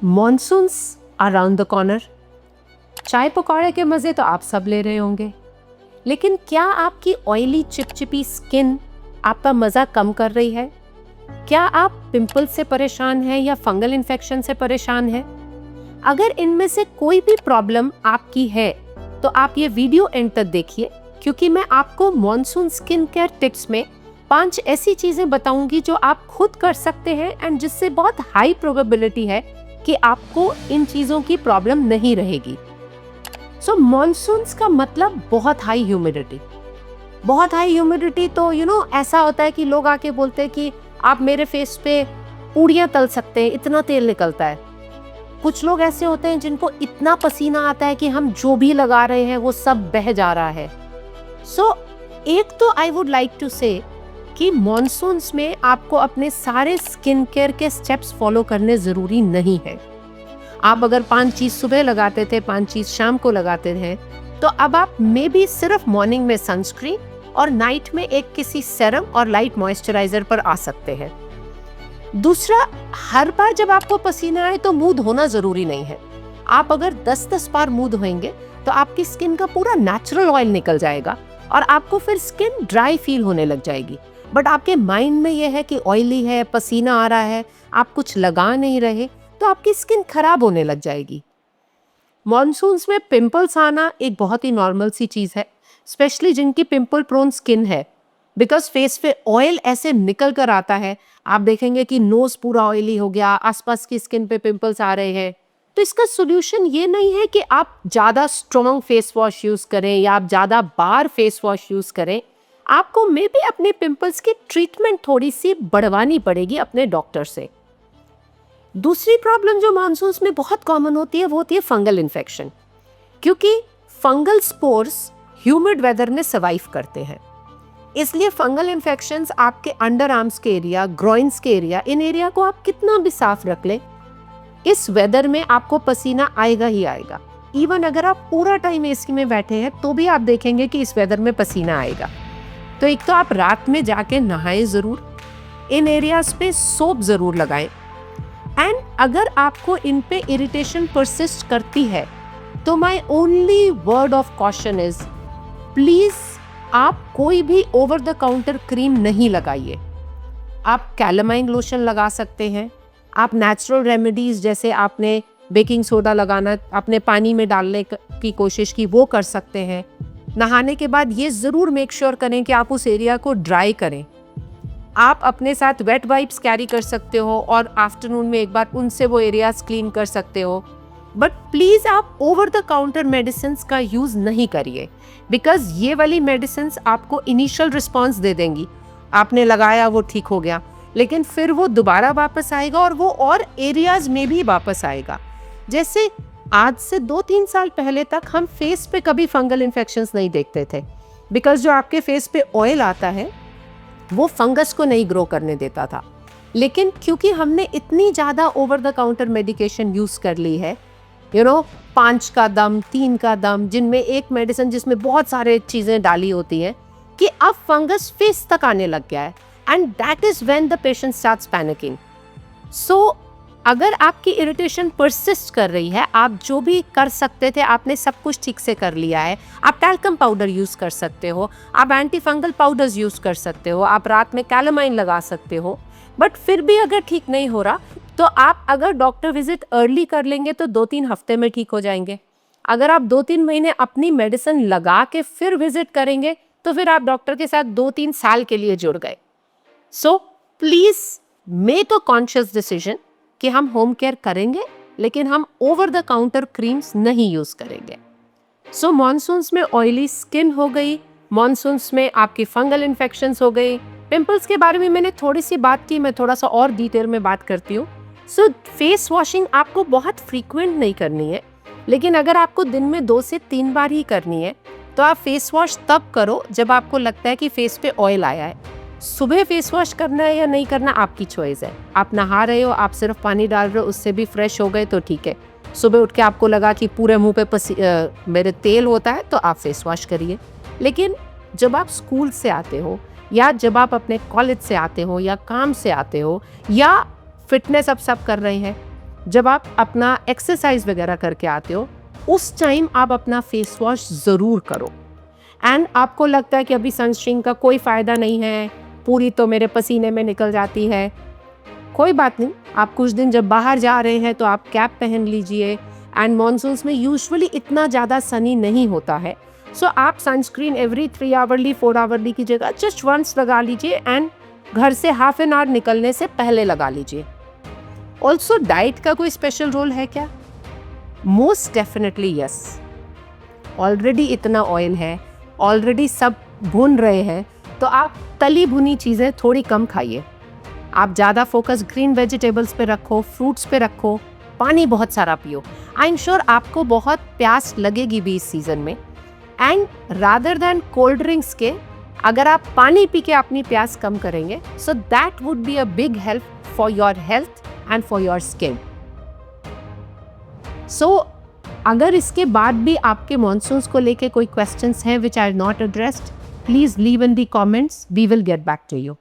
Monsoons around the corner. चाय पकौड़े के मज़े तो आप सब ले रहे होंगे, लेकिन क्या आपकी ऑयली चिपचिपी स्किन आपका मज़ा कम कर रही है? क्या आप पिंपल से परेशान हैं या फंगल इन्फेक्शन से परेशान हैं? अगर इनमें से कोई भी प्रॉब्लम आपकी है तो आप ये वीडियो एंड तक देखिए, क्योंकि मैं आपको मॉनसून स्किन केयर टिप्स में 5 ऐसी चीज़ें बताऊंगी जो आप खुद कर सकते हैं एंड जिससे बहुत हाई प्रोबेबिलिटी है कि आपको इन चीज़ों की प्रॉब्लम नहीं रहेगी। सो मॉनसून्स का मतलब बहुत हाई ह्यूमिडिटी। बहुत हाई ह्यूमिडिटी तो ऐसा होता है कि लोग आके बोलते हैं कि आप मेरे फेस पे पूड़ियाँ तल सकते हैं, इतना तेल निकलता है। कुछ लोग ऐसे होते हैं जिनको इतना पसीना आता है कि हम जो भी लगा रहे हैं वो सब बह जा रहा है। एक तो आई वुड लाइक टू से कि मॉनसून्स में आपको अपने सारे स्किन केयर के स्टेप्स फॉलो करने ज़रूरी नहीं है। आप अगर 5 चीज़ सुबह लगाते थे, 5 चीज़ शाम को लगाते हैं, तो अब आप मे बी सिर्फ मॉर्निंग में सनस्क्रीन और नाइट में एक किसी सेरम और लाइट मॉइस्चराइजर पर आ सकते हैं। दूसरा, हर बार जब आपको पसीना आए तो मुंह धोना ज़रूरी नहीं है। आप अगर 10-10 बार मुंह धोएंगे तो आपकी स्किन का पूरा नेचुरल ऑयल निकल जाएगा और आपको फिर स्किन ड्राई फील होने लग जाएगी। बट आपके माइंड में यह है कि ऑयली है, पसीना आ रहा है, आप कुछ लगा नहीं रहे, तो आपकी स्किन खराब होने लग जाएगी। मॉनसून्स में पिंपल्स आना एक बहुत ही नॉर्मल सी चीज़ है, स्पेशली जिनकी पिंपल प्रोन स्किन है, बिकॉज फेस पे ऑयल ऐसे निकल कर आता है। आप देखेंगे कि नोज पूरा ऑयली हो गया, आसपास की स्किन पे पिंपल्स आ रहे हैं। तो इसका सोल्यूशन ये नहीं है कि आप ज़्यादा स्ट्रॉन्ग फेस वॉश यूज़ करें या आप ज़्यादा बार फेस वॉश यूज़ करें। आपको मे बी अपने पिंपल्स की ट्रीटमेंट थोड़ी सी बढ़वानी पड़ेगी अपने डॉक्टर से। दूसरी प्रॉब्लम जो मानसून्स में बहुत कॉमन होती है वो होती है फंगल इन्फेक्शन, क्योंकि फंगल स्पोर्स ह्यूमिड वेदर में सर्वाइव करते हैं। इसलिए फंगल इन्फेक्शंस आपके अंडर आर्म्स के एरिया, ग्रॉइन्स के एरिया, इन एरिया को आप कितना भी साफ रख लें, इस वेदर में आपको पसीना आएगा ही आएगा। इवन अगर आप पूरा टाइम एसी में बैठे हैं तो भी आप देखेंगे कि इस वेदर में पसीना आएगा। तो एक तो आप रात में जाके नहाएं ज़रूर, इन एरियाज पे सोप ज़रूर लगाएं, एंड अगर आपको इन पे इरिटेशन परसिस्ट करती है तो my only word of caution is please आप कोई भी ओवर द काउंटर क्रीम नहीं लगाइए। आप कैलामाइन लोशन लगा सकते हैं, आप नेचुरल रेमेडीज़ जैसे आपने बेकिंग सोडा लगाना अपने पानी में डालने की कोशिश की वो कर सकते हैं। नहाने के बाद ये ज़रूर मेक श्योर करें कि आप उस एरिया को ड्राई करें। आप अपने साथ वेट वाइप्स कैरी कर सकते हो और आफ्टरनून में एक बार उनसे वो एरियाज क्लीन कर सकते हो। बट प्लीज़ आप ओवर द काउंटर मेडिसिन्स का यूज़ नहीं करिए, बिकॉज ये वाली मेडिसिन्स आपको इनिशियल रिस्पॉन्स दे देंगी। आपने लगाया, वो ठीक हो गया, लेकिन फिर वो दोबारा वापस आएगा और वो और एरियाज में भी वापस आएगा। जैसे आज से 2-3 साल पहले तक हम फेस पे कभी फंगल इन्फेक्शंस नहीं देखते थे, बिकॉज जो आपके फेस पे ऑयल आता है वो फंगस को नहीं ग्रो करने देता था। लेकिन क्योंकि हमने इतनी ज़्यादा over the counter medication use कर ली है, 5 का दम, 3 का दम, जिनमें एक मेडिसिन जिसमें बहुत सारे चीज़ें डाली होती हैं, कि अब फंगस फेस तक आने लग गया है, and that is when the patient starts panicking. So अगर आपकी इरिटेशन परसिस्ट कर रही है, आप जो भी कर सकते थे आपने सब कुछ ठीक से कर लिया है। आप टैल्कम पाउडर यूज़ कर सकते हो, आप एंटी फंगल पाउडर्स यूज़ कर सकते हो, आप रात में कैलामाइन लगा सकते हो, बट फिर भी अगर ठीक नहीं हो रहा तो आप अगर डॉक्टर विजिट अर्ली कर लेंगे तो 2-3 हफ्ते में ठीक हो जाएंगे। अगर आप 2-3 महीने अपनी मेडिसिन लगा के फिर विजिट करेंगे तो फिर आप डॉक्टर के साथ 2-3 साल के लिए जुड़ गए। So please make a conscious decision कि हम होम केयर करेंगे, लेकिन हम ओवर द काउंटर क्रीम्स नहीं यूज़ करेंगे। सो मॉनसून्स में ऑयली स्किन हो गई, मॉनसून्स में आपकी फंगल इन्फेक्शंस हो गई। पिंपल्स के बारे में मैंने थोड़ी सी बात की, मैं थोड़ा सा और डिटेल में बात करती हूँ। सो फेस वॉशिंग आपको बहुत फ्रीक्वेंट नहीं करनी है, लेकिन अगर आपको दिन में 2 से 3 बार ही करनी है तो आप फेस वॉश तब करो जब आपको लगता है कि फेस पे ऑयल आया है। सुबह फेस वॉश करना है या नहीं करना आपकी चॉइस है। आप नहा रहे हो, आप सिर्फ पानी डाल रहे हो, उससे भी फ्रेश हो गए तो ठीक है। सुबह उठ के आपको लगा कि पूरे मुंह पे मेरे तेल होता है तो आप फेस वॉश करिए। लेकिन जब आप स्कूल से आते हो या जब आप अपने कॉलेज से आते हो या काम से आते हो या फिटनेस अब सब कर रहे हैं, जब आप अपना एक्सरसाइज वगैरह करके आते हो उस टाइम आप अपना फेस वॉश ज़रूर करो। एंड आपको लगता है कि अभी सनस्क्रीन का कोई फ़ायदा नहीं है, पूरी तो मेरे पसीने में निकल जाती है, कोई बात नहीं, आप कुछ दिन जब बाहर जा रहे हैं तो आप कैप पहन लीजिए। एंड मॉनसून्स में यूजुअली इतना ज़्यादा सनी नहीं होता है, सो आप सनस्क्रीन एवरी 3 आवरली 4 आवरली की जगह जस्ट वंस लगा लीजिए एंड घर से हाफ एन आवर निकलने से पहले लगा लीजिए। ऑल्सो डाइट का कोई स्पेशल रोल है क्या? Most definitely yes. ऑलरेडी इतना ऑयल है, ऑलरेडी सब भून रहे हैं, तो आप तली भुनी चीज़ें थोड़ी कम खाइए। आप ज़्यादा फोकस ग्रीन वेजिटेबल्स पे रखो, फ्रूट्स पे रखो, पानी बहुत सारा पियो। आई एम श्योर आपको बहुत प्यास लगेगी भी इस सीज़न में। And rather than cold drinks के अगर आप पानी पी के अपनी प्यास कम करेंगे, so that would be a big help for your health and for your skin. So अगर इसके बाद भी आपके मॉनसून्स को लेके कोई क्वेश्चंस हैं which are not addressed, please leave in the comments, we will get back to you.